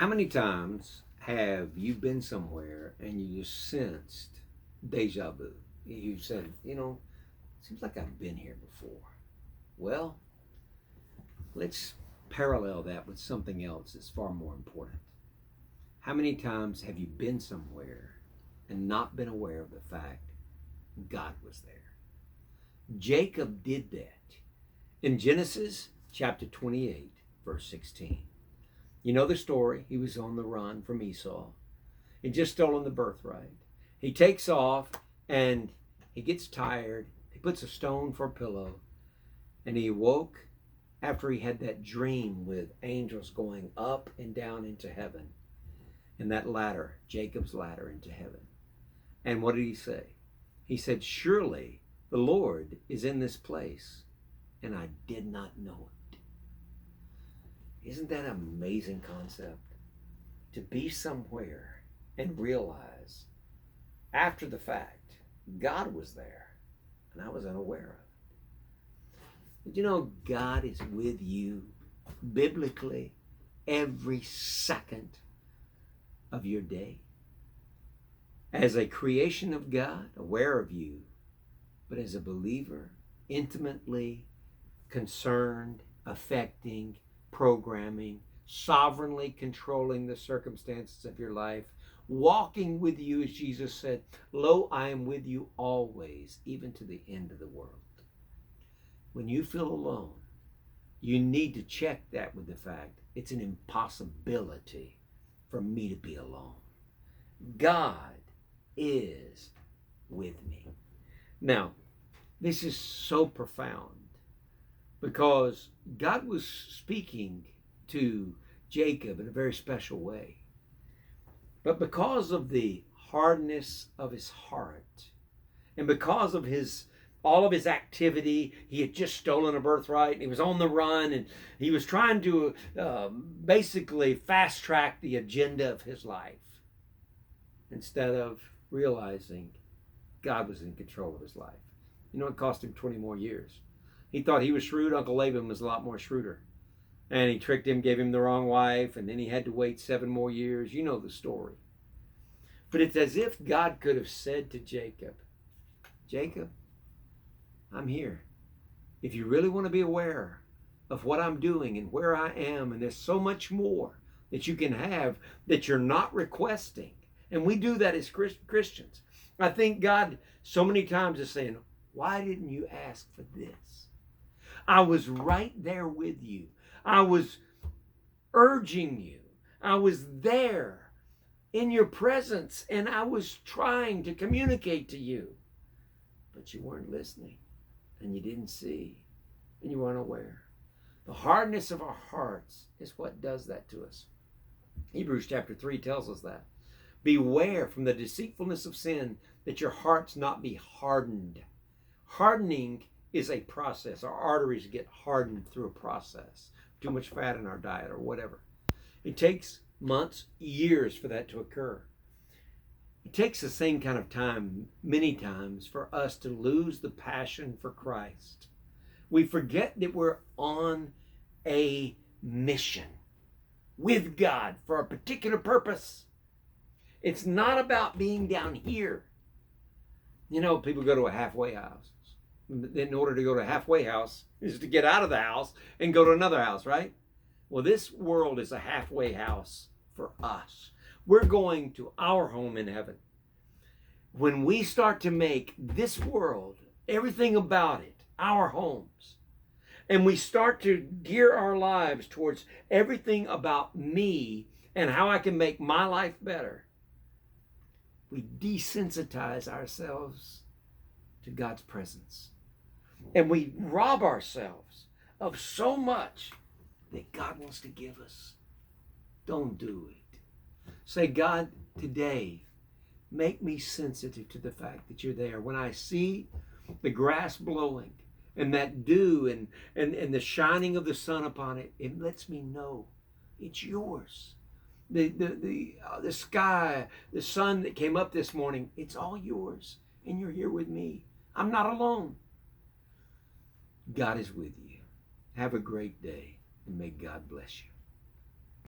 How many times have you been somewhere and you just sensed deja vu? You said, seems like I've been here before. Well, let's parallel that with something else that's far more important. How many times have you been somewhere and not been aware of the fact God was there? Jacob did that in Genesis chapter 28, verse 16. You know the story. He was on the run from Esau. He'd just stolen the birthright. He takes off and he gets tired. He puts a stone for a pillow. And he awoke after he had that dream with angels going up and down into heaven. And that ladder, Jacob's ladder into heaven. And what did he say? He said, surely the Lord is in this place, and I did not know it. Isn't that an amazing concept? To be somewhere and realize after the fact, God was there, and I was unaware of it. Did you know God is with you biblically every second of your day? As a creation of God, aware of you, but as a believer, intimately concerned, affecting, programming, sovereignly controlling the circumstances of your life, walking with you, as Jesus said, lo, I am with you always, even to the end of the world. When you feel alone, you need to check that with the fact it's an impossibility for me to be alone. God is with me. Now, this is so profound because God was speaking to Jacob in a very special way. But because of the hardness of his heart and because of all of his activity, he had just stolen a birthright and he was on the run and he was trying to basically fast track the agenda of his life instead of realizing God was in control of his life. It cost him 20 more years. He thought he was shrewd. Uncle Laban was a lot more shrewder. And he tricked him, gave him the wrong wife, and then he had to wait 7 more years. You know the story. But it's as if God could have said to Jacob, Jacob, I'm here. If you really want to be aware of what I'm doing and where I am, and there's so much more that you can have that you're not requesting. And we do that as Christians. I think God so many times is saying, why didn't you ask for this? I was right there with you. I was urging you. I was there in your presence, and I was trying to communicate to you. But you weren't listening, and you didn't see, and you weren't aware. The hardness of our hearts is what does that to us. Hebrews chapter 3 tells us that. Beware from the deceitfulness of sin, that your hearts not be hardened. Hardening is a process. Our arteries get hardened through a process. Too much fat in our diet or whatever. It takes months, years for that to occur. It takes the same kind of time many times for us to lose the passion for Christ. We forget that we're on a mission with God for a particular purpose. It's not about being down here. People go to a halfway house. In order to go to a halfway house is to get out of the house and go to another house, right? Well, this world is a halfway house for us. We're going to our home in heaven. When we start to make this world, everything about it, our homes, and we start to gear our lives towards everything about me and how I can make my life better, we desensitize ourselves to God's presence. And we rob ourselves of so much that God wants to give us. Don't do it. Say, God, today, make me sensitive to the fact that you're there. When I see the grass blowing and that dew and the shining of the sun upon it, it lets me know it's yours. The sky, the sun that came up this morning, it's all yours. And you're here with me. I'm not alone. God is with you. Have a great day, and may God bless you.